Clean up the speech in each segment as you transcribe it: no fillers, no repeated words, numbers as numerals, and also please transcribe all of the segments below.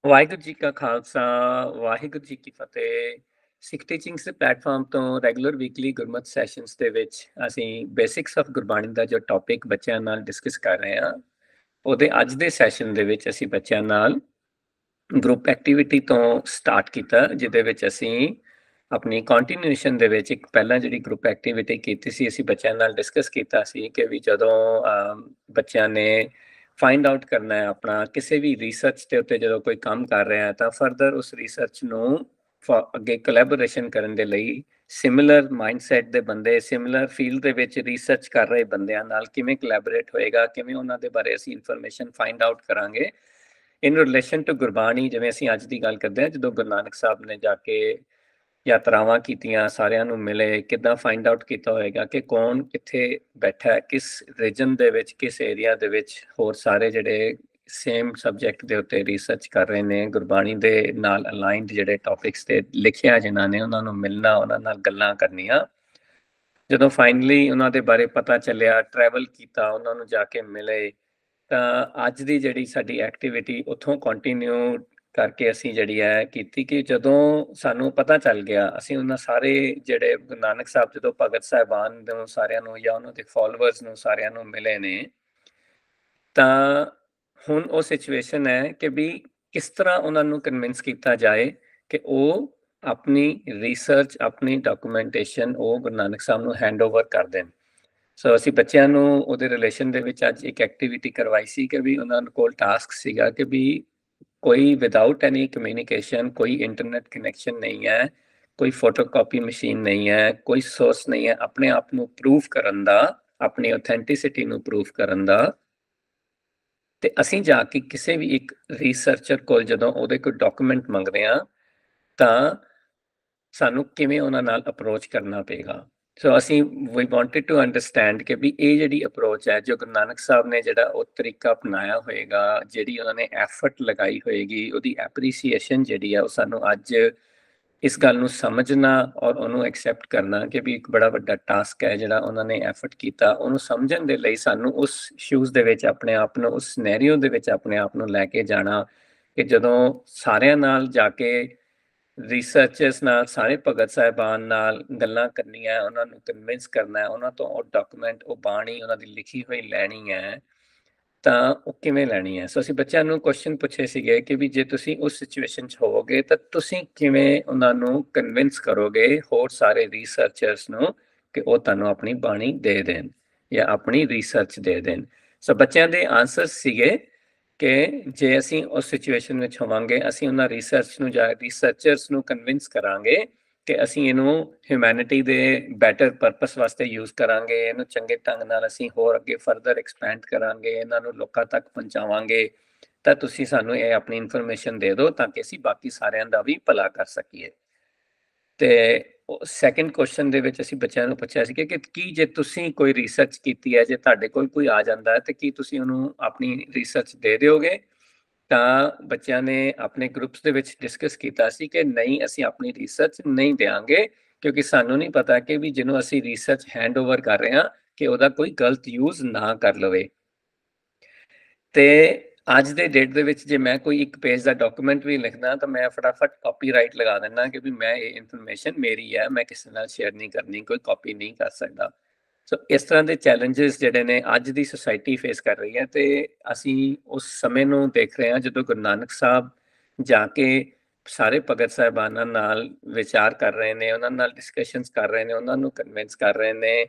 ਵਾਹਿਗੁਰੂ ਜੀ ਕਾ ਖਾਲਸਾ, ਵਾਹਿਗੁਰੂ ਜੀ ਕੀ ਫਤਿਹ। ਸਿੱਖ ਟੀਚਿੰਗਸ ਦੇ ਪਲੇਟਫਾਰਮ ਤੋਂ ਰੈਗੂਲਰ ਵੀਕਲੀ ਗੁਰਮਤਿ ਸੈਸ਼ਨਸ ਦੇ ਵਿੱਚ ਅਸੀਂ ਬੇਸਿਕਸ ਆਫ ਗੁਰਬਾਣੀ ਦਾ ਜੋ ਟੌਪਿਕ ਬੱਚਿਆਂ ਨਾਲ ਡਿਸਕਸ ਕਰ ਰਹੇ ਹਾਂ, ਉਹਦੇ ਅੱਜ ਦੇ ਸੈਸ਼ਨ ਦੇ ਵਿੱਚ ਅਸੀਂ ਬੱਚਿਆਂ ਨਾਲ ਗਰੁੱਪ ਐਕਟੀਵਿਟੀ ਤੋਂ ਸਟਾਰਟ ਕੀਤਾ, ਜਿਹਦੇ ਵਿੱਚ ਅਸੀਂ ਆਪਣੀ ਕੰਟੀਨਿਊਏਸ਼ਨ ਦੇ ਵਿੱਚ ਇੱਕ ਪਹਿਲਾਂ ਜਿਹੜੀ ਗਰੁੱਪ ਐਕਟੀਵਿਟੀ ਕੀਤੀ ਸੀ, ਅਸੀਂ ਬੱਚਿਆਂ ਨਾਲ ਡਿਸਕਸ ਕੀਤਾ ਸੀ ਕਿ ਵੀ ਜਦੋਂ ਬੱਚਿਆਂ ਨੇ ਫਾਈਂਡ ਆਊਟ ਕਰਨਾ ਹੈ ਆਪਣਾ ਕਿਸੇ ਵੀ ਰਿਸਰਚ ਦੇ ਉੱਤੇ, ਜਦੋਂ ਕੋਈ ਕੰਮ ਕਰ ਰਿਹਾ ਤਾਂ ਫਰਦਰ ਉਸ ਰਿਸਰਚ ਨੂੰ ਅੱਗੇ ਕੋਲੈਬੋਰੇਸ਼ਨ ਕਰਨ ਦੇ ਲਈ ਸਿਮਿਲਰ ਮਾਈਂਡਸੈਟ ਦੇ ਬੰਦੇ, ਸਿਮਿਲਰ ਫੀਲਡ ਦੇ ਵਿੱਚ ਰਿਸਰਚ ਕਰ ਰਹੇ ਬੰਦਿਆਂ ਨਾਲ ਕਿਵੇਂ ਕੋਲੈਬੋਰੇਟ ਹੋਏਗਾ, ਕਿਵੇਂ ਉਹਨਾਂ ਦੇ ਬਾਰੇ ਅਸੀਂ ਇਨਫੋਰਮੇਸ਼ਨ ਫਾਈਂਡ ਆਊਟ ਕਰਾਂਗੇ ਇਨ ਰਿਲੇਸ਼ਨ ਟੂ ਗੁਰਬਾਣੀ। ਜਿਵੇਂ ਅਸੀਂ ਅੱਜ ਦੀ ਗੱਲ ਕਰਦੇ ਹਾਂ, ਜਦੋਂ ਗੁਰੂ ਨਾਨਕ ਸਾਹਿਬ ਨੇ ਜਾ ਕੇ ਯਾਤਰਾਵਾਂ ਕੀਤੀਆਂ, ਸਾਰਿਆਂ ਨੂੰ ਮਿਲੇ, ਕਿੱਦਾਂ ਫਾਈਂਡ ਆਊਟ ਕੀਤਾ ਹੋਏਗਾ ਕਿ ਕੌਣ ਕਿੱਥੇ ਬੈਠਾ ਹੈ, ਕਿਸ ਰੀਜਨ ਦੇ ਵਿੱਚ, ਕਿਸ ਏਰੀਆ ਦੇ ਵਿੱਚ ਹੋਰ ਸਾਰੇ ਜਿਹੜੇ ਸੇਮ ਸਬਜੈਕਟ ਦੇ ਉੱਤੇ ਰਿਸਰਚ ਕਰ ਰਹੇ ਨੇ, ਗੁਰਬਾਣੀ ਦੇ ਨਾਲ ਅਲਾਈਨਡ ਜਿਹੜੇ ਟੌਪਿਕਸ ਤੇ ਲਿਖਿਆ ਜਿਨ੍ਹਾਂ ਨੇ, ਉਹਨਾਂ ਨੂੰ ਮਿਲਣਾ, ਉਹਨਾਂ ਨਾਲ ਗੱਲਾਂ ਕਰਨੀਆਂ। ਜਦੋਂ ਫਾਈਨਲੀ ਉਹਨਾਂ ਦੇ ਬਾਰੇ ਪਤਾ ਚੱਲਿਆ, ਟਰੈਵਲ ਕੀਤਾ, ਉਹਨਾਂ ਨੂੰ ਜਾ ਕੇ ਮਿਲੇ, ਤਾਂ ਅੱਜ ਦੀ ਜਿਹੜੀ ਸਾਡੀ ਐਕਟੀਵਿਟੀ ਉੱਥੋਂ ਕੰਟੀਨਿਊ ਕਰਕੇ ਅਸੀਂ ਜਿਹੜੀ ਹੈ ਕੀਤੀ ਕਿ ਜਦੋਂ ਸਾਨੂੰ ਪਤਾ ਚੱਲ ਗਿਆ, ਅਸੀਂ ਉਹਨਾਂ ਸਾਰੇ ਜਿਹੜੇ ਗੁਰੂ ਨਾਨਕ ਸਾਹਿਬ ਜਦੋਂ ਭਗਤ ਸਾਹਿਬਾਨ ਨੂੰ ਸਾਰਿਆਂ ਨੂੰ ਜਾਂ ਉਹਨਾਂ ਦੇ ਫੋਲੋਅਰਸ ਨੂੰ ਸਾਰਿਆਂ ਨੂੰ ਮਿਲੇ ਨੇ, ਤਾਂ ਹੁਣ ਉਹ ਸਿਚੁਏਸ਼ਨ ਹੈ ਕਿ ਵੀ ਕਿਸ ਤਰ੍ਹਾਂ ਉਹਨਾਂ ਨੂੰ ਕਨਵਿੰਸ ਕੀਤਾ ਜਾਏ ਕਿ ਉਹ ਆਪਣੀ ਰਿਸਰਚ, ਆਪਣੀ ਡਾਕੂਮੈਂਟੇਸ਼ਨ ਉਹ ਗੁਰੂ ਨਾਨਕ ਸਾਹਿਬ ਨੂੰ ਹੈਂਡਓਵਰ ਕਰ ਦੇਣ। ਸੋ ਅਸੀਂ ਬੱਚਿਆਂ ਨੂੰ ਉਹਦੇ ਰਿਲੇਸ਼ਨ ਦੇ ਵਿੱਚ ਅੱਜ ਇੱਕ ਐਕਟੀਵਿਟੀ ਕਰਵਾਈ ਸੀ ਕਿ ਵੀ ਉਹਨਾਂ ਕੋਲ ਟਾਸਕ ਸੀਗਾ ਕਿ ਵੀ ਕੋਈ ਵਿਦਆਊਟ ਐਨੀ ਕਮਿਊਨੀਕੇਸ਼ਨ, ਕੋਈ ਇੰਟਰਨੈਟ ਕਨੈਕਸ਼ਨ ਨਹੀਂ ਹੈ, ਕੋਈ ਫੋਟੋਕਾਪੀ ਮਸ਼ੀਨ ਨਹੀਂ ਹੈ, ਕੋਈ ਸੋਰਸ ਨਹੀਂ ਹੈ, ਆਪਣੇ ਆਪ ਨੂੰ ਪ੍ਰੂਫ ਕਰਨ ਦਾ, ਆਪਣੀ ਆਥੈਂਟਿਸਿਟੀ ਨੂੰ ਪ੍ਰੂਫ ਕਰਨ ਦਾ। ਤੇ ਅਸੀਂ ਜਾ ਕੇ ਕਿਸੇ ਵੀ ਇੱਕ ਰਿਸਰਚਰ ਕੋਲ ਜਦੋਂ ਉਹਦੇ ਕੋਈ ਡਾਕੂਮੈਂਟ ਮੰਗਦੇ ਹਾਂ ਤਾਂ ਸਾਨੂੰ ਕਿਵੇਂ ਉਹਨਾਂ ਨਾਲ ਅਪਰੋਚ ਕਰਨਾ ਪਏਗਾ। ਸੋ ਅਸੀਂ ਵੀ ਵਾਂਟਡ ਟੂ ਅੰਡਰਸਟੈਂਡ ਕਿ ਵੀ ਇਹ ਜਿਹੜੀ ਅਪਰੋਚ ਹੈ, ਜੋ ਗੁਰੂ ਨਾਨਕ ਸਾਹਿਬ ਨੇ ਜਿਹੜਾ ਉਹ ਤਰੀਕਾ ਅਪਣਾਇਆ ਹੋਏਗਾ, ਜਿਹੜੀ ਉਹਨਾਂ ਨੇ ਐਫਰਟ ਲਗਾਈ ਹੋਏਗੀ, ਉਹਦੀ ਐਪਰੀਸੀਏਸ਼ਨ ਜਿਹੜੀ ਹੈ ਉਹ ਸਾਨੂੰ ਅੱਜ ਇਸ ਗੱਲ ਨੂੰ ਸਮਝਣਾ ਔਰ ਉਹਨੂੰ ਐਕਸੈਪਟ ਕਰਨਾ ਕਿ ਵੀ ਇੱਕ ਬੜਾ ਵੱਡਾ ਟਾਸਕ ਹੈ ਜਿਹੜਾ ਉਹਨਾਂ ਨੇ ਐਫਰਟ ਕੀਤਾ। ਉਹਨੂੰ ਸਮਝਣ ਦੇ ਲਈ ਸਾਨੂੰ ਉਸ ਸ਼ੂਜ਼ ਦੇ ਵਿੱਚ ਆਪਣੇ ਆਪ ਨੂੰ, ਉਸ ਸਿਨੈਰੀਓ ਦੇ ਵਿੱਚ ਆਪਣੇ ਆਪ ਨੂੰ ਲੈ ਕੇ ਜਾਣਾ ਕਿ ਜਦੋਂ ਸਾਰਿਆਂ ਨਾਲ ਜਾ ਕੇ ਰਿਸਰਚਰਸ ਨਾਲ, ਸਾਰੇ ਭਗਤ ਸਾਹਿਬਾਨ ਨਾਲ ਗੱਲਾਂ ਕਰਨੀਆਂ, ਉਹਨਾਂ ਨੂੰ ਕਨਵਿੰਸ ਕਰਨਾ, ਉਹਨਾਂ ਤੋਂ ਉਹ ਡਾਕੂਮੈਂਟ, ਉਹ ਬਾਣੀ ਉਹਨਾਂ ਦੀ ਲਿਖੀ ਹੋਈ ਲੈਣੀ ਹੈ, ਤਾਂ ਉਹ ਕਿਵੇਂ ਲੈਣੀ ਹੈ। ਸੋ ਅਸੀਂ ਬੱਚਿਆਂ ਨੂੰ ਕੁਐਸਚਨ ਪੁੱਛੇ ਸੀਗੇ ਕਿ ਵੀ ਜੇ ਤੁਸੀਂ ਉਸ ਸਿਚੁਏਸ਼ਨ 'ਚ ਹੋਵੋਗੇ ਤਾਂ ਤੁਸੀਂ ਕਿਵੇਂ ਉਹਨਾਂ ਨੂੰ ਕਨਵਿੰਸ ਕਰੋਗੇ, ਹੋਰ ਸਾਰੇ ਰਿਸਰਚਰਸ ਨੂੰ, ਕਿ ਉਹ ਤੁਹਾਨੂੰ ਆਪਣੀ ਬਾਣੀ ਦੇ ਦੇਣ ਜਾਂ ਆਪਣੀ ਰਿਸਰਚ ਦੇ ਦੇਣ। ਸੋ ਬੱਚਿਆਂ ਦੇ ਆਨਸਰ ਸੀਗੇ ਕਿ ਜੇ ਅਸੀਂ ਉਸ ਸਿਚੁਏਸ਼ਨ ਵਿੱਚ ਹੋਵਾਂਗੇ, ਅਸੀਂ ਉਹਨਾਂ ਰਿਸਰਚਰਸ ਨੂੰ ਕਨਵਿੰਸ ਕਰਾਂਗੇ ਕਿ ਅਸੀਂ ਇਹਨੂੰ ਹਿਊਮੈਨਿਟੀ ਦੇ ਬੈਟਰ ਪਰਪਸ ਵਾਸਤੇ ਯੂਜ਼ ਕਰਾਂਗੇ, ਇਹਨੂੰ ਚੰਗੇ ਢੰਗ ਨਾਲ ਅਸੀਂ ਹੋਰ ਅੱਗੇ ਫਰਦਰ ਐਕਸਪੈਂਡ ਕਰਾਂਗੇ, ਇਹਨਾਂ ਨੂੰ ਲੋਕਾਂ ਤੱਕ ਪਹੁੰਚਾਵਾਂਗੇ, ਤਾਂ ਤੁਸੀਂ ਸਾਨੂੰ ਇਹ ਆਪਣੀ ਇਨਫੋਰਮੇਸ਼ਨ ਦੇ ਦਿਓ ਤਾਂ ਕਿ ਅਸੀਂ ਬਾਕੀ ਸਾਰਿਆਂ ਦਾ ਵੀ ਭਲਾ ਕਰ ਸਕੀਏ। ਤੇ ਸੈਕੰਡ ਕੁਐਸਚਨ ਦੇ ਵਿੱਚ ਅਸੀਂ ਬੱਚਿਆਂ ਨੂੰ ਪੁੱਛਿਆ ਸੀ ਕਿ ਕੀ ਜੇ ਤੁਸੀਂ ਕੋਈ ਰਿਸਰਚ ਕੀਤੀ ਹੈ, ਜੇ ਤੁਹਾਡੇ ਕੋਲ ਕੋਈ ਆ ਜਾਂਦਾ ਹੈ ਤੇ ਕੀ ਤੁਸੀਂ ਉਹਨੂੰ ਆਪਣੀ ਰਿਸਰਚ ਦੇ ਦਿਓਗੇ। ਤਾਂ ਬੱਚਿਆਂ ਨੇ ਆਪਣੇ ਗਰੁੱਪਸ ਦੇ ਵਿੱਚ ਡਿਸਕਸ ਕੀਤਾ ਸੀ ਕਿ ਨਹੀਂ, ਅਸੀਂ ਆਪਣੀ ਰਿਸਰਚ ਨਹੀਂ ਦਿਆਂਗੇ, ਕਿਉਂਕਿ ਸਾਨੂੰ ਨਹੀਂ ਪਤਾ ਕਿ ਵੀ ਜਿਹਨੂੰ ਅਸੀਂ ਰਿਸਰਚ ਹੈਂਡਓਵਰ ਕਰ ਰਹੇ ਹਾਂ ਕਿ ਉਹਦਾ ਕੋਈ ਗਲਤ ਯੂਜ਼ ਨਾ ਕਰ ਲਵੇ। ਤੇ ਅੱਜ ਦੇ ਡੇਟ ਦੇ ਵਿੱਚ ਜੇ ਮੈਂ ਕੋਈ ਇੱਕ ਪੇਜ ਦਾ ਡਾਕੂਮੈਂਟ ਵੀ ਲਿਖਦਾ ਤਾਂ ਮੈਂ ਫਟਾਫਟ ਕਾਪੀਰਾਈਟ ਲਗਾ ਦਿੰਦਾ ਕਿ ਵੀ ਮੈਂ ਇਹ ਇਨਫੋਰਮੇਸ਼ਨ ਮੇਰੀ ਹੈ, ਮੈਂ ਕਿਸੇ ਨਾਲ ਸ਼ੇਅਰ ਨਹੀਂ ਕਰਨੀ, ਕੋਈ ਕਾਪੀ ਨਹੀਂ ਕਰ ਸਕਦਾ। ਸੋ ਇਸ ਤਰ੍ਹਾਂ ਦੇ ਚੈਲੰਜਸ ਜਿਹੜੇ ਨੇ ਅੱਜ ਦੀ ਸੋਸਾਇਟੀ ਫੇਸ ਕਰ ਰਹੀ ਹੈ, ਤੇ ਅਸੀਂ ਉਸ ਸਮੇਂ ਨੂੰ ਦੇਖ ਰਹੇ ਹਾਂ ਜਦੋਂ ਗੁਰੂ ਨਾਨਕ ਸਾਹਿਬ ਜਾ ਕੇ ਸਾਰੇ ਭਗਤ ਸਾਹਿਬਾਨਾਂ ਨਾਲ ਵਿਚਾਰ ਕਰ ਰਹੇ ਨੇ, ਉਹਨਾਂ ਨਾਲ ਡਿਸਕਸ਼ਨਸ ਕਰ ਰਹੇ ਨੇ, ਉਹਨਾਂ ਨੂੰ ਕਨਵਿੰਸ ਕਰ ਰਹੇ ਨੇ।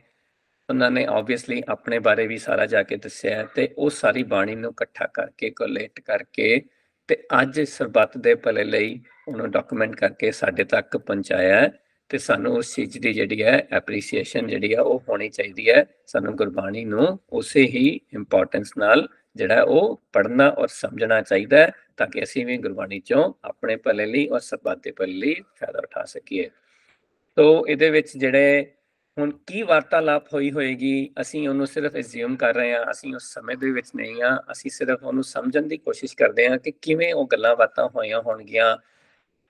ਉਹਨਾਂ ਨੇ ਆਬਵੀਅਸਲੀ ਆਪਣੇ ਬਾਰੇ ਵੀ ਸਾਰਾ ਜਾ ਕੇ ਦੱਸਿਆ ਤੇ ਉਹ ਸਾਰੀ ਬਾਣੀ ਨੂੰ ਇਕੱਠਾ ਕਰਕੇ, ਕੋਲੇਟ ਕਰਕੇ ਤੇ ਅੱਜ ਸਰਬੱਤ ਦੇ ਭਲੇ ਲਈ ਉਹਨੂੰ ਡਾਕੂਮੈਂਟ ਕਰਕੇ ਸਾਡੇ ਤੱਕ ਪਹੁੰਚਾਇਆ। ਤੇ ਸਾਨੂੰ ਉਸ ਚੀਜ਼ ਦੀ ਜਿਹੜੀ ਹੈ ਐਪਰੀਸੀਏਸ਼ਨ ਜਿਹੜੀ ਹੈ ਉਹ ਹੋਣੀ ਚਾਹੀਦੀ ਹੈ। ਸਾਨੂੰ ਗੁਰਬਾਣੀ ਨੂੰ ਉਸੇ ਹੀ ਇੰਪੋਰਟੈਂਸ ਨਾਲ ਜਿਹੜਾ ਉਹ ਪੜ੍ਹਨਾ ਔਰ ਸਮਝਣਾ ਚਾਹੀਦਾ ਹੈ, ਤਾਂ ਕਿ ਅਸੀਂ ਵੀ ਗੁਰਬਾਣੀ ਚੋਂ ਆਪਣੇ ਭਲੇ ਲਈ ਔਰ ਸਰਬੱਤ ਦੇ ਭਲੇ ਲਈ ਫਾਇਦਾ ਉਠਾ ਸਕੀਏ। ਤੋ ਇਹਦੇ ਵਿੱਚ ਜਿਹੜੇ ਹੁਣ ਕੀ ਵਾਰਤਾਲਾਪ ਹੋਈ ਹੋਏਗੀ, ਅਸੀਂ ਉਹਨੂੰ ਸਿਰਫ ਐਜ਼ਿਊਮ ਕਰ ਰਹੇ ਹਾਂ, ਅਸੀਂ ਉਸ ਸਮੇਂ ਦੇ ਵਿੱਚ ਨਹੀਂ ਹਾਂ, ਅਸੀਂ ਸਿਰਫ ਉਹਨੂੰ ਸਮਝਣ ਦੀ ਕੋਸ਼ਿਸ਼ ਕਰਦੇ ਹਾਂ ਕਿ ਕਿਵੇਂ ਉਹ ਗੱਲਾਂ ਬਾਤਾਂ ਹੋਈਆਂ ਹੋਣਗੀਆਂ,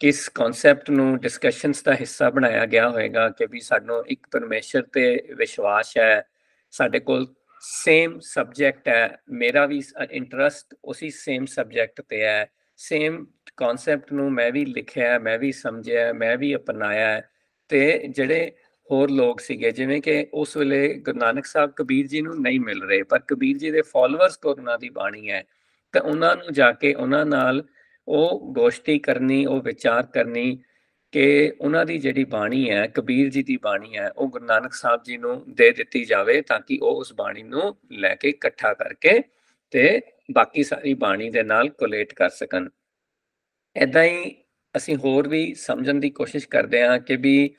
ਕਿਸ ਕਨਸੈਪਟ ਨੂੰ ਡਿਸਕਸ਼ਨਸ ਦਾ ਹਿੱਸਾ ਬਣਾਇਆ ਗਿਆ ਹੋਏਗਾ ਕਿ ਵੀ ਸਾਨੂੰ ਇੱਕ ਪਰਮੇਸ਼ਰ ਤੇ ਵਿਸ਼ਵਾਸ ਹੈ, ਸਾਡੇ ਕੋਲ ਸੇਮ ਸਬਜੈਕਟ ਹੈ, ਮੇਰਾ ਵੀ ਇੰਟਰਸਟ ਉਸੇ ਸੇਮ ਸਬਜੈਕਟ ਤੇ ਹੈ, ਸੇਮ ਕਨਸੈਪਟ ਨੂੰ ਮੈਂ ਵੀ ਲਿਖਿਆ, ਮੈਂ ਵੀ ਸਮਝਿਆ, ਮੈਂ ਵੀ ਅਪਣਾਇਆ ਤੇ ਜਿਹੜੇ ਹੋਰ ਲੋਕ ਸੀਗੇ ਜਿਵੇਂ ਕਿ ਉਸ ਵੇਲੇ ਗੁਰੂ ਨਾਨਕ ਸਾਹਿਬ ਕਬੀਰ ਜੀ ਨੂੰ ਨਹੀਂ ਮਿਲ ਰਹੇ, ਪਰ ਕਬੀਰ ਜੀ ਦੇ ਫਾਲੋਅਰਸ ਕੋਲ ਉਹਨਾਂ ਦੀ ਬਾਣੀ ਹੈ, ਤਾਂ ਉਹਨਾਂ ਨੂੰ ਜਾ ਕੇ ਉਹਨਾਂ ਨਾਲ ਉਹ ਗੋਸ਼ਟੀ ਕਰਨੀ, ਉਹ ਵਿਚਾਰ ਕਰਨੀ ਕਿ ਉਹਨਾਂ ਦੀ ਜਿਹੜੀ ਬਾਣੀ ਹੈ, ਕਬੀਰ ਜੀ ਦੀ ਬਾਣੀ ਹੈ, ਉਹ ਗੁਰੂ ਨਾਨਕ ਸਾਹਿਬ ਜੀ ਨੂੰ ਦੇ ਦਿੱਤੀ ਜਾਵੇ ਤਾਂ ਕਿ ਉਹ ਉਸ ਬਾਣੀ ਨੂੰ ਲੈ ਕੇ ਇਕੱਠਾ ਕਰਕੇ ਤੇ ਬਾਕੀ ਸਾਰੀ ਬਾਣੀ ਦੇ ਨਾਲ ਕੋਲੇਟ ਕਰ ਸਕਣ। ਏਦਾਂ ਹੀ ਅਸੀਂ ਹੋਰ ਵੀ ਸਮਝਣ ਦੀ ਕੋਸ਼ਿਸ਼ ਕਰਦੇ ਹਾਂ ਕਿ ਵੀ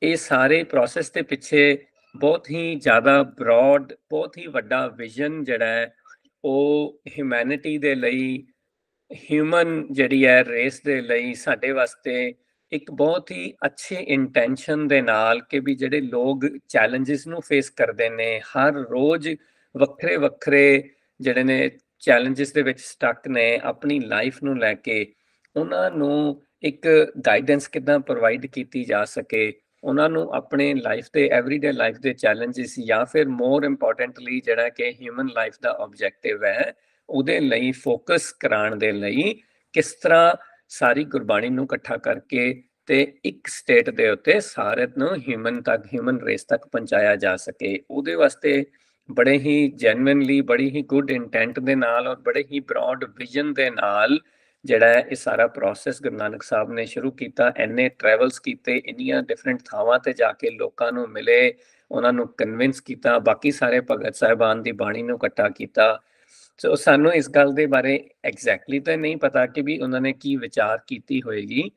ਇਹ ਸਾਰੇ ਪ੍ਰੋਸੈਸ ਦੇ ਪਿੱਛੇ ਬਹੁਤ ਹੀ ਜ਼ਿਆਦਾ ਬਰੌਡ, ਬਹੁਤ ਹੀ ਵੱਡਾ ਵਿਜ਼ਨ ਜਿਹੜਾ ਹੈ ਉਹ ਹਿਊਮੈਨਿਟੀ ਦੇ ਲਈ, ਹਿਊਮਨ ਜਿਹੜੀ ਹੈ ਰੇਸ ਦੇ ਲਈ, ਸਾਡੇ ਵਾਸਤੇ ਇੱਕ ਬਹੁਤ ਹੀ ਅੱਛੇ ਇੰਟੈਂਸ਼ਨ ਦੇ ਨਾਲ ਕਿ ਵੀ ਜਿਹੜੇ ਲੋਕ ਚੈਲੰਜਸ ਨੂੰ ਫੇਸ ਕਰਦੇ ਨੇ ਹਰ ਰੋਜ਼, ਵੱਖਰੇ ਵੱਖਰੇ ਜਿਹੜੇ ਨੇ ਚੈਲੰਜਸ ਦੇ ਵਿੱਚ ਸਟਕ ਨੇ ਆਪਣੀ ਲਾਈਫ ਨੂੰ ਲੈ ਕੇ, ਉਹਨਾਂ ਨੂੰ ਇੱਕ ਗਾਈਡੈਂਸ ਕਿੱਦਾਂ ਪ੍ਰੋਵਾਈਡ ਕੀਤੀ ਜਾ ਸਕੇ, ਉਹਨਾਂ ਨੂੰ ਆਪਣੇ ਲਾਈਫ ਦੇ ਐਵਰੀਡੇ ਲਾਈਫ ਦੇ ਚੈਲੰਜਸ ਜਾਂ ਫਿਰ ਮੋਰ ਇੰਪੋਰਟੈਂਟਲੀ ਜਿਹੜਾ ਕਿ ਹਿਊਮਨ ਲਾਈਫ ਦਾ ਆਬਜੈਕਟਿਵ ਹੈ ਉਹਦੇ ਲਈ ਫੋਕਸ ਕਰਾਉਣ ਦੇ ਲਈ ਕਿਸ ਤਰ੍ਹਾਂ ਸਾਰੀ ਗੁਰਬਾਣੀ ਨੂੰ ਇਕੱਠਾ ਕਰਕੇ ਤੇ ਇੱਕ ਸਟੇਟ ਦੇ ਉੱਤੇ ਸਾਰੇ ਨੂੰ ਹਿਊਮਨ ਤੱਕ, ਹਿਊਮਨ ਰੇਸ ਤੱਕ ਪਹੁੰਚਾਇਆ ਜਾ ਸਕੇ। ਉਹਦੇ ਵਾਸਤੇ ਬੜੇ ਹੀ ਜੈਨੂਇਨਲੀ, ਬੜੀ ਹੀ ਗੁੱਡ ਇੰਟੈਂਟ ਦੇ ਨਾਲ ਔਰ ਬੜੇ ਹੀ ਬ੍ਰੌਡ ਵਿਜ਼ਨ ਦੇ ਨਾਲ ਜਿਹੜਾ ਹੈ ਇਹ ਸਾਰਾ ਪ੍ਰੋਸੈਸ ਗੁਰੂ ਨਾਨਕ ਸਾਹਿਬ ਨੇ ਸ਼ੁਰੂ ਕੀਤਾ। ਇੰਨੇ ਟਰੈਵਲਸ ਕੀਤੇ, ਇੰਨੀਆਂ ਡਿਫਰੈਂਟ ਥਾਵਾਂ ਤੇ ਜਾ ਕੇ ਲੋਕਾਂ ਨੂੰ ਮਿਲੇ, ਉਹਨਾਂ ਨੂੰ ਕਨਵਿੰਸ ਕੀਤਾ, ਬਾਕੀ ਸਾਰੇ ਭਗਤ ਸਾਹਿਬਾਨ ਦੀ ਬਾਣੀ ਨੂੰ ਇਕੱਠਾ ਕੀਤਾ। ਸੋ ਸਾਨੂੰ ਇਸ ਗੱਲ ਦੇ ਬਾਰੇ ਐਗਜ਼ੈਕਟਲੀ ਤਾਂ ਨਹੀਂ ਪਤਾ ਕਿ ਵੀ ਉਹਨਾਂ ਨੇ ਕੀ ਵਿਚਾਰ ਕੀਤੀ ਹੋਏਗੀ,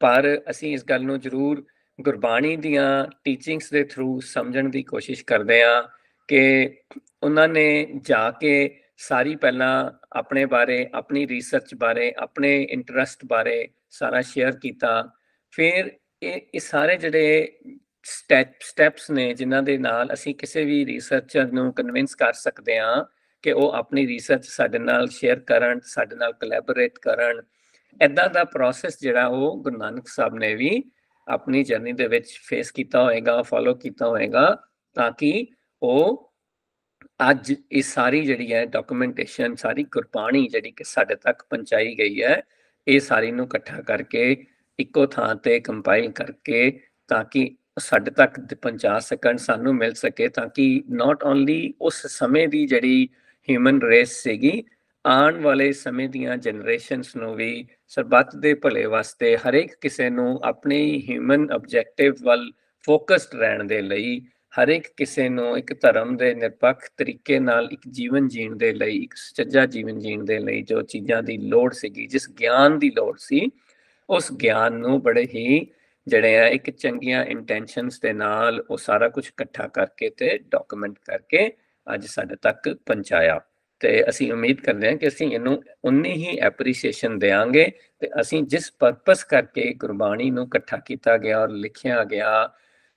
ਪਰ ਅਸੀਂ ਇਸ ਗੱਲ ਨੂੰ ਜ਼ਰੂਰ ਗੁਰਬਾਣੀ ਦੀਆਂ ਟੀਚਿੰਗਸ ਦੇ ਥਰੂ ਸਮਝਣ ਦੀ ਕੋਸ਼ਿਸ਼ ਕਰਦੇ ਹਾਂ ਕਿ ਉਹਨਾਂ ਨੇ ਜਾ ਕੇ ਸਾਰੀ ਪਹਿਲਾਂ ਆਪਣੇ ਬਾਰੇ, ਆਪਣੀ ਰਿਸਰਚ ਬਾਰੇ, ਆਪਣੇ ਇੰਟਰਸਟ ਬਾਰੇ ਸਾਰਾ ਸ਼ੇਅਰ ਕੀਤਾ। ਫਿਰ ਇਹ ਸਾਰੇ ਜਿਹੜੇ ਸਟੈਪਸ ਨੇ ਜਿਨ੍ਹਾਂ ਦੇ ਨਾਲ ਅਸੀਂ ਕਿਸੇ ਵੀ ਰਿਸਰਚਰ ਨੂੰ ਕਨਵਿੰਸ ਕਰ ਸਕਦੇ ਹਾਂ ਕਿ ਉਹ ਆਪਣੀ ਰਿਸਰਚ ਸਾਡੇ ਨਾਲ ਸ਼ੇਅਰ ਕਰਨ, ਸਾਡੇ ਨਾਲ ਕੋਲੈਬੋਰੇਟ ਕਰਨ। ਏਦਾਂ ਦਾ ਪ੍ਰੋਸੈਸ ਜਿਹੜਾ ਉਹ ਗੁਰੂ ਨਾਨਕ ਸਾਹਿਬ ਨੇ ਵੀ ਆਪਣੀ ਜਰਨੀ ਦੇ ਵਿੱਚ ਫੇਸ ਕੀਤਾ ਹੋਏਗਾ, ਫੋਲੋ ਕੀਤਾ ਹੋਏਗਾ, ਤਾਂ ਕਿ ਉਹ ਅੱਜ ਇਹ ਸਾਰੀ ਜਿਹੜੀ ਹੈ ਡਾਕੂਮੈਂਟੇਸ਼ਨ, ਸਾਰੀ ਗੁਰਬਾਣੀ ਜਿਹੜੀ ਕਿ ਸਾਡੇ ਤੱਕ ਪਹੁੰਚਾਈ ਗਈ ਹੈ, ਇਹ ਸਾਰੀ ਨੂੰ ਇਕੱਠਾ ਕਰਕੇ ਇੱਕੋ ਥਾਂ ਤੇ ਕੰਪਾਈਲ ਕਰਕੇ ਤਾਂ ਕਿ ਸਾਡੇ ਤੱਕ ਪਹੁੰਚਾ ਸਕਣ, ਸਾਨੂੰ ਮਿਲ ਸਕੇ, ਤਾਂ ਕਿ ਨਾਟ ਓਨਲੀ ਉਸ ਸਮੇਂ ਦੀ ਜਿਹੜੀ ਹਿਊਮਨ ਰੇਸ ਸੀਗੀ, ਆਉਣ ਵਾਲੇ ਸਮੇਂ ਦੀਆਂ ਜਨਰੇਸ਼ਨਸ ਨੂੰ ਵੀ ਸਰਬੱਤ ਦੇ ਭਲੇ ਵਾਸਤੇ ਹਰੇਕ ਕਿਸੇ ਨੂੰ ਆਪਣੇ ਹਿਊਮਨ ਆਬਜੈਕਟਿਵ ਵੱਲ ਫੋਕਸਡ ਰਹਿਣ ਦੇ ਲਈ, ਹਰੇਕ ਕਿਸੇ ਨੂੰ ਇੱਕ ਧਰਮ ਦੇ ਨਿਰਪੱਖ ਤਰੀਕੇ ਨਾਲ ਇੱਕ ਜੀਵਨ ਜੀਣ ਦੇ ਲਈ, ਇੱਕ ਸੁਚੱਜਾ ਜੀਵਨ ਜੀਣ ਦੇ ਲਈ ਜੋ ਚੀਜ਼ਾਂ ਦੀ ਲੋੜ ਸੀਗੀ, ਜਿਸ ਗਿਆਨ ਦੀ ਲੋੜ ਸੀ, ਉਸ ਗਿਆਨ ਨੂੰ ਬੜੇ ਹੀ ਜਿਹੜੇ ਆ ਇੱਕ ਚੰਗੀਆਂ ਇੰਟੈਂਸ਼ਨਸ ਦੇ ਨਾਲ ਉਹ ਸਾਰਾ ਕੁਝ ਇਕੱਠਾ ਕਰਕੇ ਤੇ ਡਾਕੂਮੈਂਟ ਕਰਕੇ ਅੱਜ ਸਾਡੇ ਤੱਕ ਪਹੁੰਚਾਇਆ। ਤੇ ਅਸੀਂ ਉਮੀਦ ਕਰਦੇ ਹਾਂ ਕਿ ਅਸੀਂ ਇਹਨੂੰ ਉਨੀ ਹੀ ਐਪਰੀਸੀਏਸ਼ਨ ਦੇਵਾਂਗੇ ਤੇ ਅਸੀਂ ਜਿਸ ਪਰਪਸ ਕਰਕੇ ਗੁਰਬਾਣੀ ਨੂੰ ਇਕੱਠਾ ਕੀਤਾ ਗਿਆ ਔਰ ਲਿਖਿਆ ਗਿਆ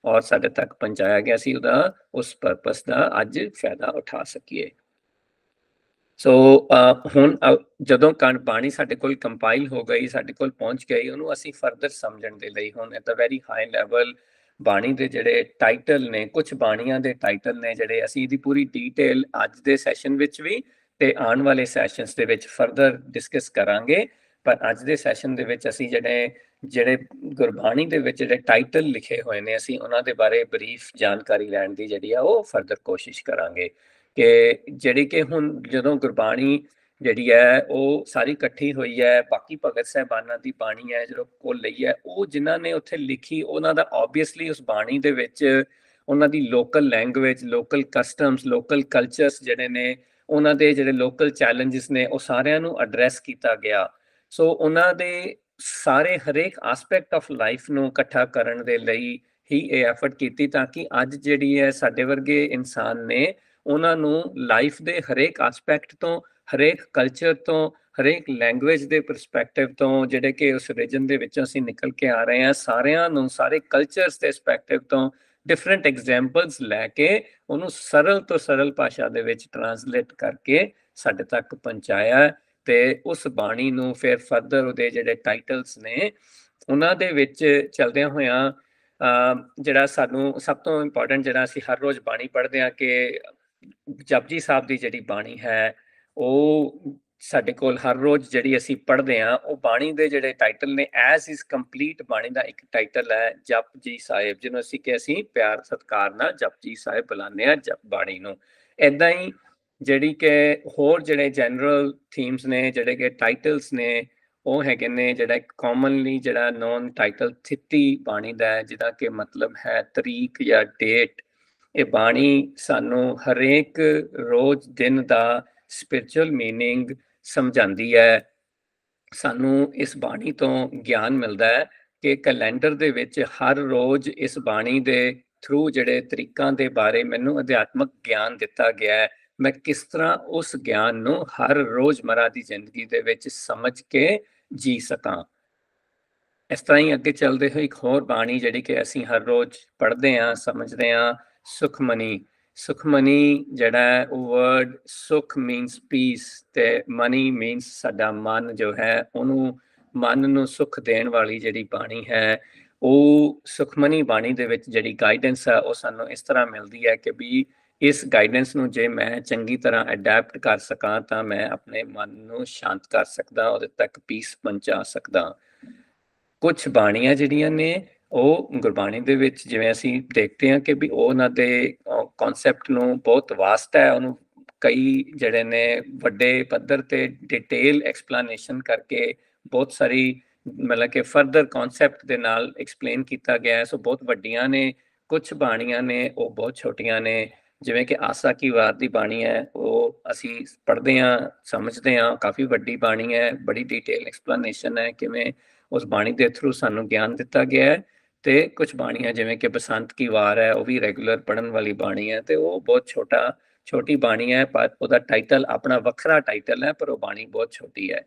ਔਰ ਸਾਡੇ ਤੱਕ ਪਹੁੰਚਾਇਆ ਗਿਆ ਸੀ, ਉਹਦਾ ਉਸ ਪਰਪਸ ਦਾ ਅੱਜ ਫਾਇਦਾ ਉਠਾ ਸਕੀਏ। ਸੋ ਹੁਣ ਜਦੋਂ ਬਾਣੀ ਸਾਡੇ ਕੋਲ ਕੰਪਾਈਲ ਹੋ ਗਈ, ਸਾਡੇ ਕੋਲ ਪਹੁੰਚ ਗਈ, ਉਹਨੂੰ ਅਸੀਂ ਫਰਦਰ ਸਮਝਣ ਦੇ ਲਈ ਹੁਣ at a very high level ਬਾਣੀ ਦੇ ਜਿਹੜੇ ਟਾਈਟਲ ਨੇ, ਕੁਝ ਬਾਣੀਆਂ ਦੇ ਟਾਈਟਲ ਨੇ ਜਿਹੜੇ ਅਸੀਂ ਇਹਦੀ ਪੂਰੀ ਡੀਟੇਲ ਅੱਜ ਦੇ ਸੈਸ਼ਨ ਵਿੱਚ ਵੀ ਤੇ ਆਉਣ ਵਾਲੇ ਸੈਸ਼ਨਸ ਦੇ ਵਿੱਚ ਫਰਦਰ ਡਿਸਕਸ ਕਰਾਂਗੇ। ਪਰ ਅੱਜ ਦੇ ਸੈਸ਼ਨ ਦੇ ਵਿੱਚ ਅਸੀਂ ਜਿਹੜੇ ਗੁਰਬਾਣੀ ਦੇ ਵਿੱਚ ਜਿਹੜੇ ਟਾਈਟਲ ਲਿਖੇ ਹੋਏ ਨੇ, ਅਸੀਂ ਉਹਨਾਂ ਦੇ ਬਾਰੇ ਬਰੀਫ ਜਾਣਕਾਰੀ ਲੈਣ ਦੀ ਜਿਹੜੀ ਆ ਉਹ ਫਰਦਰ ਕੋਸ਼ਿਸ਼ ਕਰਾਂਗੇ ਕਿ ਜਿਹੜੀ ਕਿ ਹੁਣ ਜਦੋਂ ਗੁਰਬਾਣੀ ਜਿਹੜੀ ਹੈ ਉਹ ਸਾਰੀ ਇਕੱਠੀ ਹੋਈ ਹੈ, ਬਾਕੀ ਭਗਤ ਸਾਹਿਬਾਨਾਂ ਦੀ ਬਾਣੀ ਹੈ ਜਦੋਂ ਕੋਲ ਲਈ ਹੈ, ਉਹ ਜਿਨ੍ਹਾਂ ਨੇ ਉੱਥੇ ਲਿਖੀ ਉਹਨਾਂ ਦਾ ਆਬਵੀਅਸਲੀ ਉਸ ਬਾਣੀ ਦੇ ਵਿੱਚ ਉਹਨਾਂ ਦੀ local language, local customs, local cultures ਜਿਹੜੇ ਨੇ, ਉਹਨਾਂ ਦੇ ਜਿਹੜੇ ਲੋਕਲ ਚੈਲੰਜਸ ਨੇ, ਉਹ ਸਾਰਿਆਂ ਨੂੰ ਐਡਰੈਸ ਕੀਤਾ ਗਿਆ। ਸੋ ਉਹਨਾਂ ਦੇ ਸਾਰੇ ਹਰੇਕ ਆਸਪੈਕਟ ਆਫ ਲਾਈਫ ਨੂੰ ਇਕੱਠਾ ਕਰਨ ਦੇ ਲਈ ਹੀ ਇਹ ਐਫਰਟ ਕੀਤੀ ਤਾਂ ਕਿ ਅੱਜ ਜਿਹੜੀ ਹੈ ਸਾਡੇ ਵਰਗੇ ਇਨਸਾਨ ਨੇ ਉਹਨਾਂ ਨੂੰ ਲਾਈਫ ਦੇ ਹਰੇਕ ਆਸਪੈਕਟ ਤੋਂ, ਹਰੇਕ ਕਲਚਰ ਤੋਂ, ਹਰੇਕ ਲੈਂਗੁਏਜ ਦੇ ਪਰਸਪੈਕਟਿਵ ਤੋਂ, ਜਿਹੜੇ ਕਿ ਉਸ ਰੀਜਨ ਦੇ ਵਿੱਚੋਂ ਅਸੀਂ ਨਿਕਲ ਕੇ ਆ ਰਹੇ ਹਾਂ, ਸਾਰਿਆਂ ਨੂੰ ਸਾਰੇ ਕਲਚਰਸ ਦੇ ਪਰਸਪੈਕਟਿਵ ਤੋਂ ਡਿਫਰੈਂਟ ਐਗਜ਼ਾਮਪਲਸ ਲੈ ਕੇ ਉਹਨੂੰ ਸਰਲ ਤੋਂ ਸਰਲ ਭਾਸ਼ਾ ਦੇ ਵਿੱਚ ਟਰਾਂਸਲੇਟ ਕਰਕੇ ਸਾਡੇ ਤੱਕ ਪਹੁੰਚਾਇਆ ਤੇ ਉਸ ਬਾਣੀ ਨੂੰ ਫਿਰ ਫਰਦਰ ਉਹਦੇ ਜਿਹੜੇ ਟਾਈਟਲਸ ਨੇ ਉਹਨਾਂ ਦੇ ਵਿੱਚ ਚਲਦਿਆਂ ਹੋਇਆਂ ਜਿਹੜਾ ਸਾਨੂੰ ਸਭ ਤੋਂ ਇੰਪੋਰਟੈਂਟ ਜਿਹੜਾ ਅਸੀਂ ਹਰ ਰੋਜ਼ ਬਾਣੀ ਪੜ੍ਹਦੇ ਹਾਂ ਕਿ ਜਪਜੀ ਸਾਹਿਬ ਦੀ ਜਿਹੜੀ ਬਾਣੀ ਹੈ ਉਹ ਸਾਡੇ ਕੋਲ ਹਰ ਰੋਜ਼ ਜਿਹੜੀ ਅਸੀਂ ਪੜ੍ਹਦੇ ਹਾਂ ਉਹ ਬਾਣੀ ਦੇ ਜਿਹੜੇ ਟਾਈਟਲ ਨੇ ਐਜ਼ ਇਜ਼ ਕੰਪਲੀਟ ਬਾਣੀ ਦਾ ਇੱਕ ਟਾਈਟਲ ਹੈ ਜਪਜੀ ਸਾਹਿਬ, ਜਿਹਨੂੰ ਅਸੀਂ ਪਿਆਰ ਸਤਿਕਾਰ ਨਾਲ ਜਪਜੀ ਸਾਹਿਬ ਬੁਲਾਉਂਦੇ ਹਾਂ ਜਪ ਬਾਣੀ ਨੂੰ। ਏਦਾਂ ਹੀ ਜਿਹੜੀ ਕਿ ਹੋਰ ਜਿਹੜੇ ਜਨਰਲ ਥੀਮਸ ਨੇ, ਜਿਹੜੇ ਕਿ ਟਾਈਟਲਸ ਨੇ, ਉਹ ਹੈਗੇ ਨੇ ਜਿਹੜਾ ਕਾਮਨਲੀ ਜਿਹੜਾ ਨੋਨ ਟਾਈਟਲ ਥਿੱਤੀ ਬਾਣੀ ਦਾ ਹੈ, ਜਿਹਦਾ ਕਿ ਮਤਲਬ ਹੈ ਤਰੀਕ ਜਾਂ ਡੇਟ। ਇਹ ਬਾਣੀ ਸਾਨੂੰ ਹਰੇਕ ਰੋਜ਼ ਦਿਨ ਦਾ ਸਪਿਰਚੁਅਲ ਮੀਨਿੰਗ ਸਮਝਾਉਂਦੀ ਹੈ। ਸਾਨੂੰ ਇਸ ਬਾਣੀ ਤੋਂ ਗਿਆਨ ਮਿਲਦਾ ਹੈ ਕਿ ਕੈਲੰਡਰ ਦੇ ਵਿੱਚ ਹਰ ਰੋਜ਼ ਇਸ ਬਾਣੀ ਦੇ ਥਰੂ ਜਿਹੜੇ ਤਰੀਕਾਂ ਦੇ ਬਾਰੇ ਮੈਨੂੰ ਅਧਿਆਤਮਕ ਗਿਆਨ ਦਿੱਤਾ ਗਿਆ ਹੈ। ਮੈਂ ਕਿਸ ਤਰ੍ਹਾਂ ਉਸ ਗਿਆਨ ਨੂੰ ਹਰ ਰੋਜ਼ਮਰਾ ਦੀ ਜ਼ਿੰਦਗੀ ਦੇ ਵਿੱਚ ਸਮਝ ਕੇ ਜੀ ਸਕਾਂ। ਇਸ ਤਰ੍ਹਾਂ ਹੀ ਅੱਗੇ ਚੱਲਦੇ ਹੋਏ ਇੱਕ ਹੋਰ ਬਾਣੀ ਜਿਹੜੀ ਕਿ ਅਸੀਂ ਹਰ ਰੋਜ਼ ਪੜ੍ਹਦੇ ਹਾਂ, ਸਮਝਦੇ ਹਾਂ, ਸੁਖਮਨੀ। ਸੁਖਮਨੀ ਜਿਹੜਾ ਉਹ ਵਰਡ ਸੁਖ ਮੀਨਸ ਪੀਸ ਤੇ ਮਨੀ ਮੀਨਸ ਸਾਡਾ ਮਨ ਜੋ ਹੈ, ਉਹਨੂੰ ਮਨ ਨੂੰ ਸੁਖ ਦੇਣ ਵਾਲੀ ਜਿਹੜੀ ਬਾਣੀ ਹੈ, ਉਹ ਸੁਖਮਨੀ ਬਾਣੀ ਦੇ ਵਿੱਚ ਜਿਹੜੀ ਗਾਈਡੈਂਸ ਹੈ ਉਹ ਸਾਨੂੰ ਇਸ ਤਰ੍ਹਾਂ ਮਿਲਦੀ ਹੈ ਕਿ ਵੀ ਇਸ ਗਾਈਡੈਂਸ ਨੂੰ ਜੇ ਮੈਂ ਚੰਗੀ ਤਰ੍ਹਾਂ ਅਡੈਪਟ ਕਰ ਸਕਾਂ ਤਾਂ ਮੈਂ ਆਪਣੇ ਮਨ ਨੂੰ ਸ਼ਾਂਤ ਕਰ ਸਕਦਾ, ਉਹਦੇ ਤੱਕ ਪੀਸ ਪਹੁੰਚਾ ਸਕਦਾ। ਕੁਝ ਬਾਣੀਆਂ ਜਿਹੜੀਆਂ ਨੇ ਉਹ ਗੁਰਬਾਣੀ ਦੇ ਵਿੱਚ ਜਿਵੇਂ ਅਸੀਂ ਦੇਖਦੇ ਹਾਂ ਕਿ ਵੀ ਉਹਨਾਂ ਦੇ ਕਨਸੈਪਟ ਨੂੰ ਬਹੁਤ ਵਾਸਟ ਹੈ, ਉਹਨੂੰ ਕਈ ਜਿਹੜੇ ਨੇ ਵੱਡੇ ਪੱਧਰ ਤੇ ਡਿਟੇਲ ਐਕਸਪਲੇਨੇਸ਼ਨ ਕਰਕੇ ਬਹੁਤ ਸਾਰੀ ਮਤਲਬ ਕਿ ਫਰਦਰ ਕਨਸੈਪਟ ਦੇ ਨਾਲ ਐਕਸਪਲੇਨ ਕੀਤਾ ਗਿਆ ਹੈ। ਸੋ ਬਹੁਤ ਵੱਡੀਆਂ ਨੇ, ਕੁਝ ਬਾਣੀਆਂ ਨੇ ਉਹ ਬਹੁਤ ਛੋਟੀਆਂ ਨੇ। ਜਿਵੇਂ ਕਿ ਆਸਾ ਕੀ ਵਾਰ ਦੀ ਬਾਣੀ ਹੈ, ਉਹ ਅਸੀਂ ਪੜ੍ਹਦੇ ਹਾਂ, ਸਮਝਦੇ ਹਾਂ, ਕਾਫੀ ਵੱਡੀ ਬਾਣੀ ਹੈ, ਬੜੀ ਡਿਟੇਲ ਐਕਸਪਲੇਨੇਸ਼ਨ ਹੈ ਕਿਵੇਂ ਉਸ ਬਾਣੀ ਦੇ ਥਰੂ ਸਾਨੂੰ ਗਿਆਨ ਦਿੱਤਾ ਗਿਆ ਹੈ। ਤੇ ਕੁਝ ਬਾਣੀਆਂ ਜਿਵੇਂ ਕਿ ਬਸੰਤ ਕੀ ਵਾਰ ਹੈ, ਉਹ ਵੀ ਰੈਗੂਲਰ ਪੜ੍ਹਨ ਵਾਲੀ ਬਾਣੀ ਹੈ ਤੇ ਉਹ ਬਹੁਤ ਛੋਟੀ ਬਾਣੀ ਹੈ, ਪਰ ਉਹਦਾ ਟਾਈਟਲ ਆਪਣਾ ਵੱਖਰਾ ਟਾਈਟਲ ਹੈ, ਪਰ ਉਹ ਬਾਣੀ ਬਹੁਤ ਛੋਟੀ ਹੈ।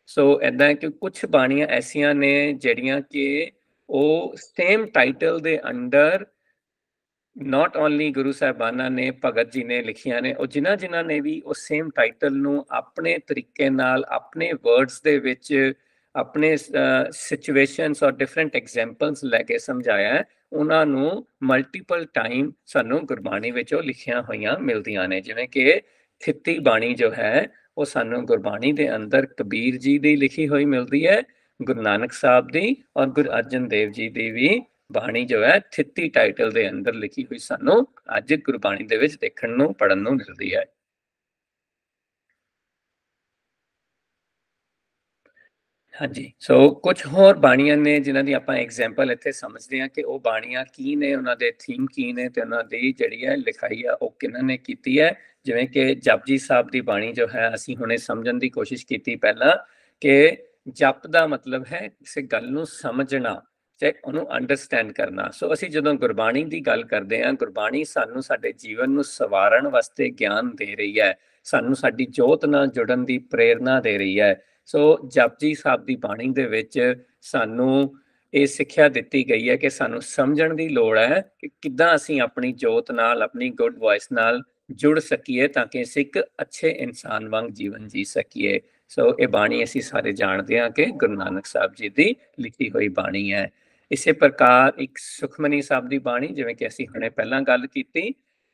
ਸੋ ਏਦਾਂ ਹੈ ਕਿ ਕੁਝ ਬਾਣੀਆਂ ਐਸੀਆਂ ਨੇ ਜਿਹੜੀਆਂ ਕਿ ਉਹ ਸੇਮ ਟਾਈਟਲ ਦੇ ਅੰਡਰ ਨਾਟ ਓਨਲੀ ਗੁਰੂ ਸਾਹਿਬਾਨਾਂ ਨੇ, ਭਗਤ ਜੀ ਨੇ ਲਿਖੀਆਂ ਨੇ, ਉਹ ਜਿਨ੍ਹਾਂ ਨੇ ਵੀ ਉਹ ਸੇਮ ਟਾਈਟਲ ਨੂੰ ਆਪਣੇ ਤਰੀਕੇ ਨਾਲ, ਆਪਣੇ ਵਰਡਸ ਦੇ ਵਿੱਚ, ਆਪਣੇ ਸਿਚੁਏਸ਼ਨਸ ਔਰ ਡਿਫਰੈਂਟ ਐਗਜ਼ਾਮਪਲਸ ਲੈ ਕੇ ਸਮਝਾਇਆ ਹੈ, ਉਹਨਾਂ ਨੂੰ ਮਲਟੀਪਲ ਟਾਈਮ ਸਾਨੂੰ ਗੁਰਬਾਣੀ ਵਿੱਚ ਉਹ ਲਿਖੀਆਂ ਹੋਈਆਂ ਮਿਲਦੀਆਂ ਨੇ। ਜਿਵੇਂ ਕਿ ਥਿੱਤੀ ਬਾਣੀ ਜੋ ਹੈ ਉਹ ਸਾਨੂੰ ਗੁਰਬਾਣੀ ਦੇ ਅੰਦਰ ਕਬੀਰ ਜੀ ਦੀ ਲਿਖੀ ਹੋਈ ਮਿਲਦੀ ਹੈ, ਗੁਰੂ ਨਾਨਕ ਸਾਹਿਬ ਦੀ ਔਰ ਗੁਰੂ ਅਰਜਨ ਦੇਵ ਜੀ ਦੀ ਵੀ ਬਾਣੀ ਜੋ ਹੈ ਥਿੱਤੀ ਟਾਈਟਲ ਦੇ ਅੰਦਰ ਲਿਖੀ ਹੋਈ ਸਾਨੂੰ ਅੱਜ ਗੁਰਬਾਣੀ ਦੇ ਵਿੱਚ ਦੇਖਣ ਨੂੰ, ਪੜ੍ਹਨ ਨੂੰ ਮਿਲਦੀ ਹੈ। ਹਾਂਜੀ, ਸੋ ਕੁਝ ਹੋਰ ਬਾਣੀਆਂ ਨੇ ਜਿਨ੍ਹਾਂ ਦੀ ਆਪਾਂ ਐਗਜ਼ਾਮਪਲ ਇੱਥੇ ਸਮਝਦੇ ਹਾਂ ਕਿ ਉਹ ਬਾਣੀਆਂ ਕੀ ਨੇ, ਉਹਨਾਂ ਦੇ ਥੀਮ ਕੀ ਨੇ ਤੇ ਉਹਨਾਂ ਦੀ ਜਿਹੜੀ ਹੈ ਲਿਖਾਈ ਆ ਉਹ ਕਿਹਨਾਂ ਨੇ ਕੀਤੀ ਹੈ। ਜਿਵੇਂ ਕਿ ਜਪਜੀ ਸਾਹਿਬ ਦੀ ਬਾਣੀ ਜੋ ਹੈ, ਅਸੀਂ ਹੁਣੇ ਸਮਝਣ ਦੀ ਕੋਸ਼ਿਸ਼ ਕੀਤੀ ਪਹਿਲਾਂ ਕਿ ਜਪ ਦਾ ਮਤਲਬ ਹੈ ਕਿਸੇ ਗੱਲ ਨੂੰ ਸਮਝਣਾ ਤੇ ਉਹਨੂੰ ਅੰਡਰਸਟੈਂਡ ਕਰਨਾ। ਸੋ ਅਸੀਂ ਜਦੋਂ ਗੁਰਬਾਣੀ ਦੀ ਗੱਲ ਕਰਦੇ ਹਾਂ, ਗੁਰਬਾਣੀ ਸਾਨੂੰ ਸਾਡੇ ਜੀਵਨ ਨੂੰ ਸਵਾਰਨ ਵਾਸਤੇ ਗਿਆਨ ਦੇ ਰਹੀ ਹੈ, ਸਾਨੂੰ ਸਾਡੀ ਜੋਤ ਨਾਲ ਜੁੜਨ ਦੀ ਪ੍ਰੇਰਨਾ ਦੇ ਰਹੀ ਹੈ। ਸੋ ਜਪਜੀ ਸਾਹਿਬ ਦੀ ਬਾਣੀ ਦੇ ਵਿੱਚ ਸਾਨੂੰ ਇਹ ਸਿੱਖਿਆ ਦਿੱਤੀ ਗਈ ਹੈ ਕਿ ਸਾਨੂੰ ਸਮਝਣ ਦੀ ਲੋੜ ਹੈ ਕਿ ਕਿੱਦਾਂ ਅਸੀਂ ਆਪਣੀ ਜੋਤ ਨਾਲ, ਆਪਣੀ ਗੁੱਡ ਵੌਇਸ ਨਾਲ ਜੁੜ ਸਕੀਏ ਤਾਂ ਕਿ ਅਸੀਂ ਇੱਕ ਅੱਛੇ ਇਨਸਾਨ ਵਾਂਗ ਜੀਵਨ ਜੀ ਸਕੀਏ। ਸੋ ਇਹ ਬਾਣੀ ਅਸੀਂ ਸਾਰੇ ਜਾਣਦੇ ਹਾਂ ਕਿ ਗੁਰੂ ਨਾਨਕ ਸਾਹਿਬ ਜੀ ਦੀ ਲਿਖੀ ਹੋਈ ਬਾਣੀ ਹੈ। ਇਸੇ ਪ੍ਰਕਾਰ ਇੱਕ ਸੁਖਮਨੀ ਸਾਹਿਬ ਦੀ ਬਾਣੀ, ਜਿਵੇਂ ਕਿ ਅਸੀਂ ਹੁਣੇ ਪਹਿਲਾਂ ਗੱਲ ਕੀਤੀ,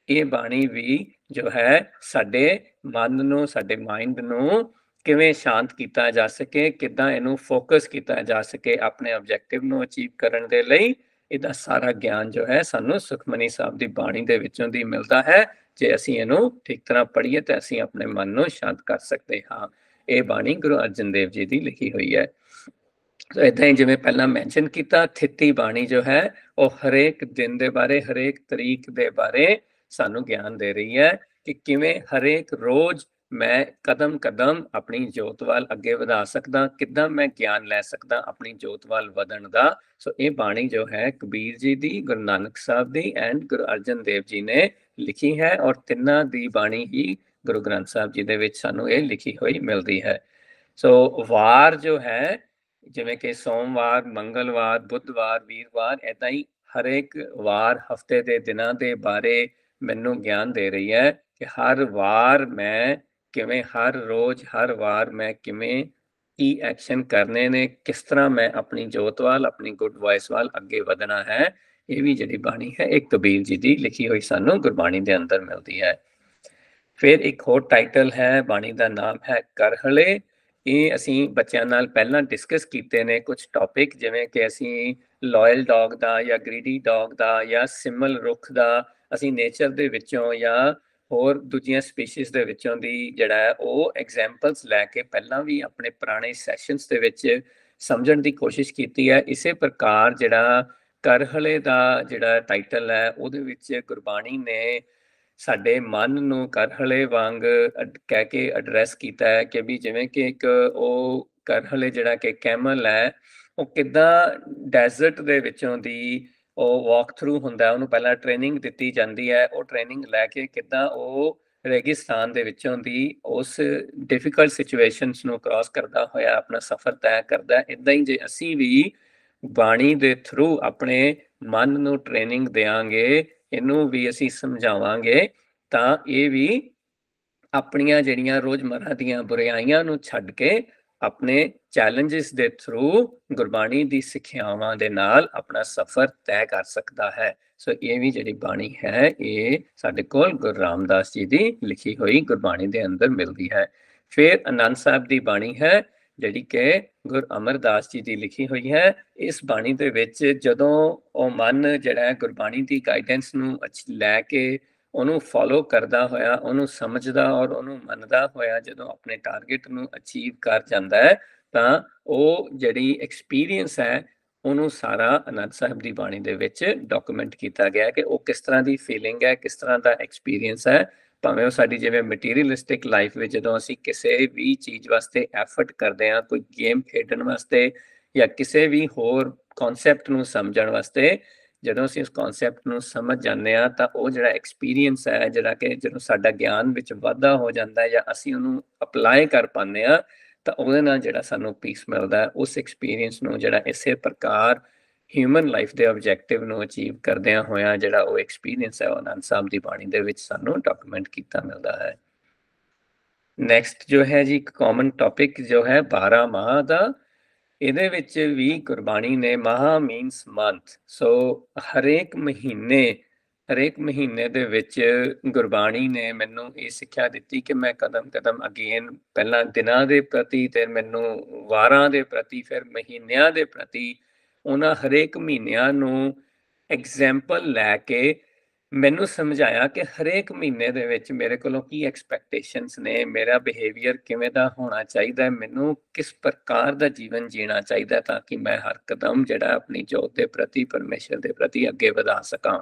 ਇਹ ਬਾਣੀ ਵੀ ਜੋ ਹੈ ਸਾਡੇ ਮਨ ਨੂੰ, ਸਾਡੇ ਮਾਈਂਡ ਨੂੰ ਕਿਵੇਂ ਸ਼ਾਂਤ ਕੀਤਾ ਜਾ ਸਕੇ, ਕਿੱਦਾਂ ਇਹਨੂੰ ਫੋਕਸ ਕੀਤਾ ਜਾ ਸਕੇ ਆਪਣੇ ਆਬਜੈਕਟਿਵ ਨੂੰ ਅਚੀਵ ਕਰਨ ਦੇ ਲਈ, ਇਹਦਾ ਸਾਰਾ ਗਿਆਨ ਜੋ ਹੈ ਸਾਨੂੰ ਸੁਖਮਨੀ ਸਾਹਿਬ ਦੀ ਬਾਣੀ ਦੇ ਵਿੱਚੋਂ ਦੀ ਮਿਲਦਾ ਹੈ। ਜੇ ਅਸੀਂ ਇਹਨੂੰ ਠੀਕ ਤਰ੍ਹਾਂ ਪੜ੍ਹੀਏ ਤਾਂ ਅਸੀਂ ਆਪਣੇ ਮਨ ਨੂੰ ਸ਼ਾਂਤ ਕਰ ਸਕਦੇ ਹਾਂ। ਇਹ ਬਾਣੀ ਗੁਰੂ ਅਰਜਨ ਦੇਵ ਜੀ ਦੀ ਲਿਖੀ ਹੋਈ ਹੈ। ਸੋ ਏਦਾਂ ਹੀ ਜਿਵੇਂ ਪਹਿਲਾਂ ਮੈਂਸ਼ਨ ਕੀਤਾ, ਥਿੱਤੀ ਬਾਣੀ ਜੋ ਹੈ ਉਹ ਹਰੇਕ ਦਿਨ ਦੇ ਬਾਰੇ, ਹਰੇਕ ਤਰੀਕ ਦੇ ਬਾਰੇ ਸਾਨੂੰ ਗਿਆਨ ਦੇ ਰਹੀ ਹੈ ਕਿ ਕਿਵੇਂ ਹਰੇਕ ਰੋਜ਼ ਮੈਂ ਕਦਮ ਕਦਮ ਆਪਣੀ ਜੋਤ ਵੱਲ ਅੱਗੇ ਵਧਾ ਸਕਦਾ, ਕਿੱਦਾਂ ਮੈਂ ਗਿਆਨ ਲੈ ਸਕਦਾ ਆਪਣੀ ਜੋਤ ਵੱਲ ਵਧਣ ਦਾ। ਸੋ ਇਹ ਬਾਣੀ ਜੋ ਹੈ ਕਬੀਰ ਜੀ ਦੀ, ਗੁਰੂ ਨਾਨਕ ਸਾਹਿਬ ਦੀ ਐਂਡ ਗੁਰੂ ਅਰਜਨ ਦੇਵ ਜੀ ਨੇ ਲਿਖੀ ਹੈ ਔਰ ਤਿੰਨਾਂ ਦੀ ਬਾਣੀ ਹੀ ਗੁਰੂ ਗ੍ਰੰਥ ਸਾਹਿਬ ਜੀ ਦੇ ਵਿੱਚ ਸਾਨੂੰ ਇਹ ਲਿਖੀ ਹੋਈ ਮਿਲਦੀ ਹੈ। ਸੋ ਵਾਰ ਜੋ ਹੈ ਜਿਵੇਂ ਕਿ ਸੋਮਵਾਰ, ਮੰਗਲਵਾਰ, ਬੁੱਧਵਾਰ, ਵੀਰਵਾਰ, ਏਦਾਂ ਹੀ ਹਰੇਕ ਵਾਰ ਹਫਤੇ ਦੇ ਦਿਨਾਂ ਦੇ ਬਾਰੇ ਮੈਨੂੰ ਗਿਆਨ ਦੇ ਰਹੀ ਹੈ ਕਿ ਹਰ ਵਾਰ ਮੈਂ ਕਿਵੇਂ, ਹਰ ਰੋਜ਼, ਹਰ ਵਾਰ ਮੈਂ ਕਿਵੇਂ ਕੀ ਐਕਸ਼ਨ ਕਰਨੇ ਨੇ, ਕਿਸ ਤਰ੍ਹਾਂ ਮੈਂ ਆਪਣੀ ਜੋਤ ਵੱਲ, ਆਪਣੀ ਗੁੱਡ ਵੌਇਸ ਵੱਲ ਅੱਗੇ ਵਧਣਾ ਹੈ। ਇਹ ਵੀ ਜਿਹੜੀ ਬਾਣੀ ਹੈ ਇੱਕ ਕਬੀਰ ਜੀ ਦੀ ਲਿਖੀ ਹੋਈ ਸਾਨੂੰ ਗੁਰਬਾਣੀ ਦੇ ਅੰਦਰ ਮਿਲਦੀ ਹੈ। ਫਿਰ ਇੱਕ ਹੋਰ ਟਾਈਟਲ ਹੈ, ਬਾਣੀ ਦਾ ਨਾਮ ਹੈ ਕਰਹਲੇ। ਇਹ ਅਸੀਂ ਬੱਚਿਆਂ ਨਾਲ ਪਹਿਲਾਂ ਡਿਸਕਸ ਕੀਤੇ ਨੇ ਕੁਝ ਟੌਪਿਕ, ਜਿਵੇਂ ਕਿ ਅਸੀਂ ਲਾਇਲ ਡੌਗ ਦਾ ਜਾਂ ਗ੍ਰੀਡੀ ਡੌਗ ਦਾ ਜਾਂ ਸਿਮਲ ਰੁੱਖ ਦਾ ਅਸੀਂ ਨੇਚਰ ਦੇ ਵਿੱਚੋਂ ਜਾਂ ਹੋਰ ਦੂਜੀਆਂ ਸਪੀਸੀਜ਼ ਦੇ ਵਿੱਚੋਂ ਦੀ ਜਿਹੜਾ ਹੈ ਉਹ ਐਗਜ਼ਾਮਪਲਸ ਲੈ ਕੇ ਪਹਿਲਾਂ ਵੀ ਆਪਣੇ ਪੁਰਾਣੇ ਸੈਸ਼ਨਸ ਦੇ ਵਿੱਚ ਸਮਝਣ ਦੀ ਕੋਸ਼ਿਸ਼ ਕੀਤੀ ਹੈ। ਇਸੇ ਪ੍ਰਕਾਰ ਜਿਹੜਾ ਕਰਹਲੇ ਦਾ ਜਿਹੜਾ ਟਾਈਟਲ ਹੈ ਉਹਦੇ ਵਿੱਚ ਗੁਰਬਾਣੀ ਨੇ ਸਾਡੇ ਮਨ ਨੂੰ ਕਰਹਲੇ ਵਾਂਗ ਕਹਿ ਕੇ ਐਡਰੈਸ ਕੀਤਾ ਹੈ ਕਿ ਵੀ ਜਿਵੇਂ ਕਿ ਇੱਕ ਉਹ ਕਰਹਲੇ ਜਿਹੜਾ ਕਿ ਕੈਮਲ ਹੈ, ਉਹ ਕਿੱਦਾਂ ਡੈਜ਼ਰਟ ਦੇ ਵਿੱਚੋਂ ਦੀ ਉਹ ਵਾਕ ਥਰੂ ਹੁੰਦਾ, ਉਹਨੂੰ ਪਹਿਲਾਂ ਟ੍ਰੇਨਿੰਗ ਦਿੱਤੀ ਜਾਂਦੀ ਹੈ, ਉਹ ਟ੍ਰੇਨਿੰਗ ਲੈ ਕੇ ਕਿੱਦਾਂ ਉਹ ਰੇਗਿਸਤਾਨ ਦੇ ਵਿੱਚੋਂ ਦੀ ਉਸ ਡਿਫਿਕਲਟ ਸਿਚੁਏਸ਼ਨਸ ਨੂੰ ਕ੍ਰਾਸ ਕਰਦਾ ਹੋਇਆ ਆਪਣਾ ਸਫ਼ਰ ਤੈਅ ਕਰਦਾ। ਇੱਦਾਂ ਹੀ ਜੇ ਅਸੀਂ ਵੀ ਬਾਣੀ ਦੇ ਥਰੂ ਆਪਣੇ ਮਨ ਨੂੰ ਟ੍ਰੇਨਿੰਗ ਦੇਵਾਂਗੇ, ਇਹਨੂੰ ਵੀ ਅਸੀਂ ਸਮਝਾਵਾਂਗੇ, ਤਾਂ ਇਹ ਵੀ ਆਪਣੀਆਂ ਜਿਹੜੀਆਂ ਰੋਜ਼ਮਰਰਾ ਦੀਆਂ ਬੁਰਾਈਆਂ ਨੂੰ ਛੱਡ ਕੇ ਆਪਣੇ ਚੈਲੰਜਸ ਦੇ ਥਰੂ ਗੁਰਬਾਣੀ ਦੀ ਸਿੱਖਿਆਵਾਂ ਦੇ ਨਾਲ ਆਪਣਾ ਸਫ਼ਰ ਤੈਅ ਕਰ ਸਕਦਾ ਹੈ। ਸੋ ਇਹ ਵੀ ਜਿਹੜੀ ਬਾਣੀ ਹੈ ਇਹ ਸਾਡੇ ਕੋਲ ਗੁਰੂ ਰਾਮਦਾਸ ਜੀ ਦੀ ਲਿਖੀ ਹੋਈ ਗੁਰਬਾਣੀ ਦੇ ਅੰਦਰ ਮਿਲਦੀ ਹੈ। ਫਿਰ ਆਨੰਦ ਸਾਹਿਬ ਦੀ ਬਾਣੀ ਹੈ ਜਿਹੜੀ ਕਿ ਗੁਰੂ ਅਮਰਦਾਸ ਜੀ ਦੀ ਲਿਖੀ ਹੋਈ ਹੈ। ਇਸ ਬਾਣੀ ਦੇ ਵਿੱਚ ਜਦੋਂ ਉਹ ਮਨ ਜਿਹੜਾ ਹੈ ਗੁਰਬਾਣੀ ਦੀ ਗਾਈਡੈਂਸ ਨੂੰ ਲੈ ਕੇ ਉਹਨੂੰ ਫੋਲੋ ਕਰਦਾ ਹੋਇਆ, ਉਹਨੂੰ ਸਮਝਦਾ ਔਰ ਉਹਨੂੰ ਮੰਨਦਾ ਹੋਇਆ ਜਦੋਂ ਆਪਣੇ ਟਾਰਗੇਟ ਨੂੰ ਅਚੀਵ ਕਰ ਜਾਂਦਾ ਹੈ, ਤਾਂ ਉਹ ਜਿਹੜੀ ਐਕਸਪੀਰੀਅੰਸ ਹੈ ਉਹਨੂੰ ਸਾਰਾ ਆਨੰਦ ਸਾਹਿਬ ਦੀ ਬਾਣੀ ਦੇ ਵਿੱਚ ਡਾਕੂਮੈਂਟ ਕੀਤਾ ਗਿਆ ਕਿ ਉਹ ਕਿਸ ਤਰ੍ਹਾਂ ਦੀ ਫੀਲਿੰਗ ਹੈ, ਕਿਸ ਤਰ੍ਹਾਂ ਦਾ ਐਕਸਪੀਰੀਅੰਸ ਹੈ। ਭਾਵੇਂ ਉਹ ਸਾਡੀ ਜਿਵੇਂ ਮਟੀਰੀਅਲਿਸਟਿਕ ਲਾਈਫ ਵਿੱਚ ਜਦੋਂ ਅਸੀਂ ਕਿਸੇ ਵੀ ਚੀਜ਼ ਵਾਸਤੇ ਐਫਰਟ ਕਰਦੇ ਹਾਂ, ਕੋਈ ਗੇਮ ਖੇਡਣ ਵਾਸਤੇ ਜਾਂ ਕਿਸੇ ਵੀ ਹੋਰ ਕਨਸੈਪਟ ਨੂੰ ਸਮਝਣ ਵਾਸਤੇ, ਜਦੋਂ ਅਸੀਂ ਉਸ ਕਨਸੈਪਟ ਨੂੰ ਸਮਝ ਜਾਂਦੇ ਹਾਂ ਤਾਂ ਉਹ ਜਿਹੜਾ ਐਕਸਪੀਰੀਅੰਸ ਹੈ, ਜਿਹੜਾ ਕਿ ਜਦੋਂ ਸਾਡਾ ਗਿਆਨ ਵਿੱਚ ਵਾਧਾ ਹੋ ਜਾਂਦਾ ਹੈ ਜਾਂ ਅਸੀਂ ਉਹਨੂੰ ਅਪਲਾਈ ਕਰ ਪਾਉਂਦੇ ਹਾਂ, ਤਾਂ ਉਹਦੇ ਨਾਲ ਜਿਹੜਾ ਸਾਨੂੰ ਪੀਸ ਮਿਲਦਾ ਹੈ। ਉਸ ਐਕਸਪੀਰੀਅੰਸ ਨੂੰ ਜਿਹੜਾ ਇਸੇ ਪ੍ਰਕਾਰ ਹਿਊਮਨ ਲਾਈਫ ਦੇ ਆਬਜੈਕਟਿਵ ਨੂੰ ਅਚੀਵ ਕਰਦਿਆਂ ਹੋਇਆਂ ਜਿਹੜਾ ਉਹ ਐਕਸਪੀਰੀਅੰਸ ਹੈ ਉਹ ਆਨੰਦ ਸਾਹਿਬ ਦੀ ਬਾਣੀ ਦੇ ਵਿੱਚ ਸਾਨੂੰ ਡਾਕੂਮੈਂਟ ਕੀਤਾ ਮਿਲਦਾ ਹੈ। ਨੈਕਸਟ ਜੋ ਹੈ ਜੀ ਇੱਕ ਕਾਮਨ ਟੌਪਿਕ ਜੋ ਹੈ 12 ਮਾਹ ਦਾ। ਇਹਦੇ ਵਿੱਚ ਵੀ ਗੁਰਬਾਣੀ ਨੇ ਮਹਾ ਮੀਨਸ ਮੰਥ, ਸੋ ਹਰੇਕ ਮਹੀਨੇ ਦੇ ਵਿੱਚ ਗੁਰਬਾਣੀ ਨੇ ਮੈਨੂੰ ਇਹ ਸਿੱਖਿਆ ਦਿੱਤੀ ਕਿ ਮੈਂ ਕਦਮ ਕਦਮ ਅਗੇਨ ਪਹਿਲਾਂ ਦਿਨਾਂ ਦੇ ਪ੍ਰਤੀ, ਤੇ ਮੈਨੂੰ ਵਾਰਾਂ ਦੇ ਪ੍ਰਤੀ, ਫਿਰ ਮਹੀਨਿਆਂ ਦੇ ਪ੍ਰਤੀ, ਉਹਨਾਂ ਹਰੇਕ ਮਹੀਨਿਆਂ ਨੂੰ ਐਗਜ਼ੈਂਪਲ ਲੈ ਕੇ ਮੈਨੂੰ ਸਮਝਾਇਆ ਕਿ ਹਰੇਕ ਮਹੀਨੇ ਦੇ ਵਿੱਚ ਮੇਰੇ ਕੋਲੋਂ ਕੀ ਐਕਸਪੈਕਟੇਸ਼ਨਸ ਨੇ, ਮੇਰਾ ਬਿਹੇਵੀਅਰ ਕਿਵੇਂ ਦਾ ਹੋਣਾ ਚਾਹੀਦਾ ਹੈ, ਮੈਨੂੰ ਕਿਸ ਪ੍ਰਕਾਰ ਦਾ ਜੀਵਨ ਜੀਣਾ ਚਾਹੀਦਾ ਤਾਂ ਕਿ ਮੈਂ ਹਰ ਕਦਮ ਜਿਹੜਾ ਆਪਣੀ ਜੋਤ ਦੇ ਪ੍ਰਤੀ, ਪਰਮੇਸ਼ਰ ਦੇ ਪ੍ਰਤੀ ਅੱਗੇ ਵਧਾ ਸਕਾਂ।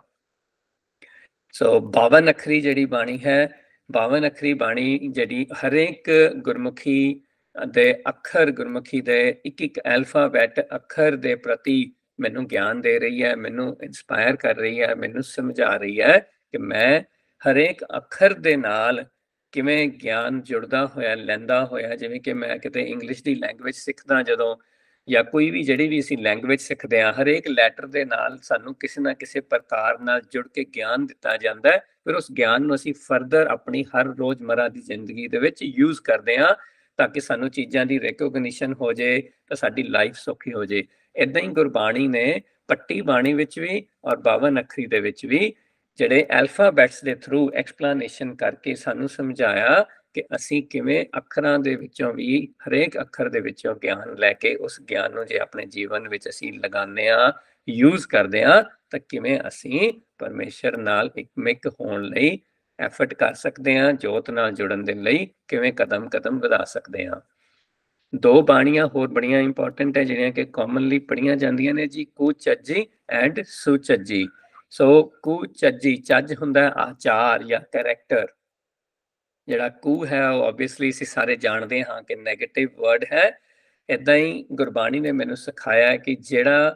ਸੋ 52 ਅੱਖਰੀ ਜਿਹੜੀ ਬਾਣੀ ਹੈ, 52 ਅੱਖਰੀ ਬਾਣੀ ਜਿਹੜੀ ਹਰੇਕ ਗੁਰਮੁਖੀ ਦੇ ਅੱਖਰ, ਗੁਰਮੁਖੀ ਦੇ ਇੱਕ ਇੱਕ ਐਲਫਾਬੈਟ ਅੱਖਰ ਦੇ ਪ੍ਰਤੀ ਮੈਨੂੰ ਗਿਆਨ ਦੇ ਰਹੀ ਹੈ, ਮੈਨੂੰ ਇੰਸਪਾਇਰ ਕਰ ਰਹੀ ਹੈ, ਮੈਨੂੰ ਸਮਝਾ ਰਹੀ ਹੈ ਕਿ ਮੈਂ ਹਰੇਕ ਅੱਖਰ ਦੇ ਨਾਲ ਕਿਵੇਂ ਗਿਆਨ ਜੁੜਦਾ ਹੋਇਆ, ਲੈਂਦਾ ਹੋਇਆ। ਜਿਵੇਂ ਕਿ ਮੈਂ ਕਿਤੇ ਇੰਗਲਿਸ਼ ਦੀ ਲੈਂਗੁਏਜ ਸਿੱਖਦਾ ਜਦੋਂ, ਜਾਂ ਕੋਈ ਵੀ ਜਿਹੜੀ ਵੀ ਅਸੀਂ ਲੈਂਗੁਏਜ ਸਿੱਖਦੇ ਹਾਂ, ਹਰੇਕ ਲੈਟਰ ਦੇ ਨਾਲ ਸਾਨੂੰ ਕਿਸੇ ਨਾ ਕਿਸੇ ਪ੍ਰਕਾਰ ਨਾਲ ਜੁੜ ਕੇ ਗਿਆਨ ਦਿੱਤਾ ਜਾਂਦਾ ਹੈ। ਫਿਰ ਉਸ ਗਿਆਨ ਨੂੰ ਅਸੀਂ ਫਰਦਰ ਆਪਣੀ ਹਰ ਰੋਜ਼ਮਰਰਾ ਦੀ ਜ਼ਿੰਦਗੀ ਦੇ ਵਿੱਚ ਯੂਜ਼ ਕਰਦੇ ਹਾਂ ਤਾਂ ਕਿ ਸਾਨੂੰ ਚੀਜ਼ਾਂ ਦੀ ਰੈਕੋਗਨੀਸ਼ਨ ਹੋ ਜਾਏ, ਤਾਂ ਸਾਡੀ ਲਾਈਫ ਸੌਖੀ ਹੋ ਜਾਏ। ਇੱਦਾਂ ਹੀ ਗੁਰਬਾਣੀ ਨੇ ਪੱਟੀ ਬਾਣੀ ਵਿੱਚ ਵੀ ਔਰ 52 ਅੱਖਰੀ ਦੇ ਵਿੱਚ ਵੀ ਜਿਹੜੇ ਐਲਫਾਬੈਟਸ ਦੇ ਥਰੂ ਐਕਸਪਲੇਨੇਸ਼ਨ ਕਰਕੇ ਸਾਨੂੰ ਸਮਝਾਇਆ ਕਿ ਅਸੀਂ ਕਿਵੇਂ ਅੱਖਰਾਂ ਦੇ ਵਿੱਚੋਂ ਵੀ, ਹਰੇਕ ਅੱਖਰ ਦੇ ਵਿੱਚੋਂ ਗਿਆਨ ਲੈ ਕੇ ਉਸ ਗਿਆਨ ਨੂੰ ਜੇ ਆਪਣੇ ਜੀਵਨ ਵਿੱਚ ਅਸੀਂ ਲਗਾਉਂਦੇ ਹਾਂ, ਯੂਜ਼ ਕਰਦੇ ਹਾਂ, ਤਾਂ ਕਿਵੇਂ ਅਸੀਂ ਪਰਮੇਸ਼ਰ ਨਾਲ ਇਕਮਿਕ ਹੋਣ ਲਈ ਐਫਰਟ ਕਰ ਸਕਦੇ ਹਾਂ, ਜੋਤ ਨਾਲ ਜੁੜਨ ਦੇ ਲਈ ਕਿਵੇਂ ਕਦਮ ਕਦਮ ਵਧਾ ਸਕਦੇ ਹਾਂ। ਦੋ ਬਾਣੀਆਂ ਹੋਰ ਬੜੀਆਂ ਇੰਪੋਰਟੈਂਟ ਹੈ ਜਿਹੜੀਆਂ ਕਿ ਕਾਮਨਲੀ ਪੜ੍ਹੀਆਂ ਜਾਂਦੀਆਂ ਨੇ ਜੀ, ਕੁਚੱਜੀ ਐਂਡ ਸੁਚੱਜੀ। ਸੋ ਕੁਚੱਜੀ, ਚੱਜ ਹੁੰਦਾ ਆਚਾਰ ਜਾਂ ਕਰੈਕਟਰ, ਜਿਹੜਾ ਕੂ ਹੈ ਉਹ ਆਬਵੀਅਸਲੀ ਅਸੀਂ ਸਾਰੇ ਜਾਣਦੇ ਹਾਂ ਕਿ ਨੈਗੇਟਿਵ ਵਰਡ ਹੈ। ਇੱਦਾਂ ਹੀ ਗੁਰਬਾਣੀ ਨੇ ਮੈਨੂੰ ਸਿਖਾਇਆ ਕਿ ਜਿਹੜਾ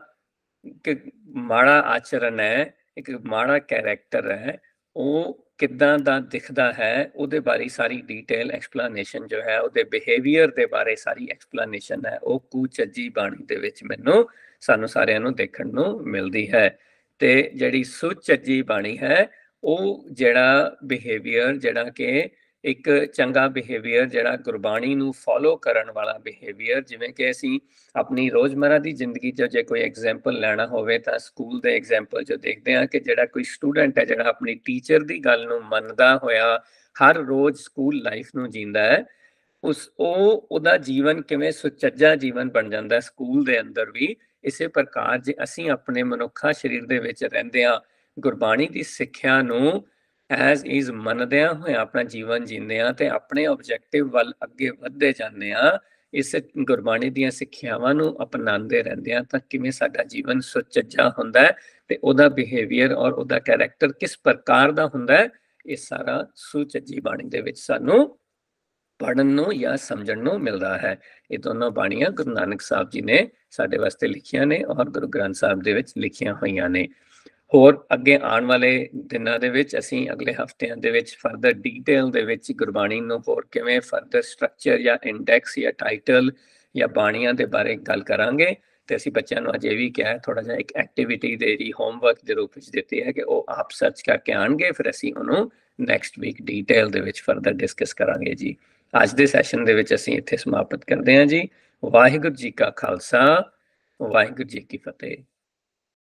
ਇੱਕ ਮਾੜਾ ਆਚਰਨ ਹੈ, ਇੱਕ ਮਾੜਾ ਕੈਰੈਕਟਰ ਹੈ, ਉਹ ਕਿੱਦਾਂ ਦਾ ਦਿਖਦਾ ਹੈ, ਉਹਦੇ ਬਾਰੇ ਸਾਰੀ ਡੀਟੇਲ ਐਕਸਪਲੇਨੇਸ਼ਨ ਜੋ ਹੈ, ਉਹਦੇ ਬਿਹੇਵੀਅਰ ਦੇ ਬਾਰੇ ਸਾਰੀ ਐਕਸਪਲੇਨੇਸ਼ਨ ਹੈ, ਉਹ ਕੁਚੱਜੀ ਬਾਣੀ ਦੇ ਵਿੱਚ ਮੈਨੂੰ ਸਾਨੂੰ ਸਾਰਿਆਂ ਨੂੰ ਦੇਖਣ ਨੂੰ ਮਿਲਦੀ ਹੈ। ਤੇ ਜਿਹੜੀ ਸੁਚੱਜੀ ਬਾਣੀ ਹੈ, ਉਹ ਜਿਹੜਾ ਬਿਹੇਵੀਅਰ, ਜਿਹੜਾ ਕਿ ਇੱਕ ਚੰਗਾ ਬਿਹੇਵੀਅਰ, ਜਿਹੜਾ ਗੁਰਬਾਣੀ ਨੂੰ ਫੋਲੋ ਕਰਨ ਵਾਲਾ ਬਿਹੇਵੀਅਰ, ਜਿਵੇਂ ਕਿ ਅਸੀਂ ਆਪਣੀ ਰੋਜ਼ਮਰਰਾ ਦੀ ਜ਼ਿੰਦਗੀ 'ਚ ਜੇ ਕੋਈ ਐਗਜ਼ਾਮਪਲ ਲੈਣਾ ਹੋਵੇ ਤਾਂ ਸਕੂਲ ਦੇ ਐਗਜ਼ਾਮਪਲ 'ਚ ਦੇਖਦੇ ਹਾਂ ਕਿ ਜਿਹੜਾ ਕੋਈ ਸਟੂਡੈਂਟ ਹੈ ਜਿਹੜਾ ਆਪਣੀ ਟੀਚਰ ਦੀ ਗੱਲ ਨੂੰ ਮੰਨਦਾ ਹੋਇਆ, ਹਰ ਰੋਜ਼ ਸਕੂਲ ਲਾਈਫ ਨੂੰ ਜੀਂਦਾ ਹੈ, ਉਹਦਾ ਜੀਵਨ ਕਿਵੇਂ ਸੁਚੱਜਾ ਜੀਵਨ ਬਣ ਜਾਂਦਾ ਹੈ ਸਕੂਲ ਦੇ ਅੰਦਰ ਵੀ। ਇਸੇ ਪ੍ਰਕਾਰ ਜੇ ਅਸੀਂ ਆਪਣੇ ਮਨੁੱਖਾ ਸਰੀਰ ਦੇ ਵਿੱਚ ਰਹਿੰਦਿਆਂ ਗੁਰਬਾਣੀ ਦੀ ਸਿੱਖਿਆ ਨੂੰ ਐਜ਼ ਇਜ਼ ਮੰਨਦਿਆਂ ਹੋਏ ਆਪਣਾ ਜੀਵਨ ਜੀਂਦੇ ਹਾਂ ਤੇ ਆਪਣੇ ਆਬਜੈਕਟਿਵ ਵੱਲ ਅੱਗੇ ਵਧਦੇ ਜਾਂਦੇ ਹਾਂ, ਇਸ ਗੁਰਬਾਣੀ ਦੀਆਂ ਸਿੱਖਿਆਵਾਂ ਨੂੰ ਅਪਣਾਉਂਦੇ ਰਹਿੰਦੇ ਹਾਂ, ਤਾਂ ਕਿਵੇਂ ਸਾਡਾ ਜੀਵਨ ਸੁਚੱਜਾ ਹੁੰਦਾ ਹੈ ਤੇ ਉਹਦਾ ਬਿਹੇਵੀਅਰ ਔਰ ਉਹਦਾ ਕੈਰੈਕਟਰ ਕਿਸ ਪ੍ਰਕਾਰ ਦਾ ਹੁੰਦਾ ਹੈ, ਇਹ ਸਾਰਾ ਸੁਚੱਜੀ ਬਾਣੀ ਦੇ ਵਿੱਚ ਸਾਨੂੰ ਪੜ੍ਹਨ ਨੂੰ ਜਾਂ ਸਮਝਣ ਨੂੰ ਮਿਲਦਾ ਹੈ। ਇਹ ਦੋਨੋਂ ਬਾਣੀਆਂ ਗੁਰੂ ਨਾਨਕ ਸਾਹਿਬ ਜੀ ਨੇ ਸਾਡੇ ਵਾਸਤੇ ਲਿਖੀਆਂ ਨੇ ਔਰ ਗੁਰੂ ਗ੍ਰੰਥ ਸਾਹਿਬ ਦੇ ਵਿੱਚ ਲਿਖੀਆਂ ਹੋਈਆਂ ਨੇ। ਹੋਰ ਅੱਗੇ ਆਉਣ ਵਾਲੇ ਦਿਨਾਂ ਦੇ ਵਿੱਚ ਅਸੀਂ ਅਗਲੇ ਹਫ਼ਤਿਆਂ ਦੇ ਵਿੱਚ ਫਰਦਰ ਡੀਟੇਲ ਦੇ ਵਿੱਚ ਗੁਰਬਾਣੀ ਨੂੰ ਹੋਰ ਕਿਵੇਂ ਫਰਦਰ ਸਟਰਕਚਰ ਜਾਂ ਇੰਡੈਕਸ ਜਾਂ ਟਾਈਟਲ ਜਾਂ ਬਾਣੀਆਂ ਦੇ ਬਾਰੇ ਗੱਲ ਕਰਾਂਗੇ। ਤੇ ਅਸੀਂ ਬੱਚਿਆਂ ਨੂੰ ਅਜੇ ਵੀ ਕਿਹਾ ਥੋੜਾ ਜਿਹਾ ਇੱਕ ਐਕਟੀਵਿਟੀ ਦੇ ਰਹੀ ਹੋਮਵਰਕ ਦੇ ਰੂਪ ਵਿੱਚ ਦਿੱਤੀ ਹੈ ਕਿ ਉਹ ਆਪ ਸਰਚ ਕਰਕੇ ਆਣਗੇ, ਫਿਰ ਅਸੀਂ ਉਹਨੂੰ ਨੈਕਸਟ ਵੀਕ ਡੀਟੇਲ ਦੇ ਵਿੱਚ ਫਰਦਰ ਡਿਸਕਸ ਕਰਾਂਗੇ ਜੀ। ਅੱਜ ਦੇ ਸੈਸ਼ਨ ਦੇ ਵਿੱਚ ਅਸੀਂ ਇੱਥੇ ਸਮਾਪਤ ਕਰਦੇ ਹਾਂ ਜੀ। ਵਾਹਿਗੁਰੂ ਜੀ ਕਾ ਖਾਲਸਾ, ਵਾਹਿਗੁਰੂ ਜੀ ਕੀ ਫਤਿਹ।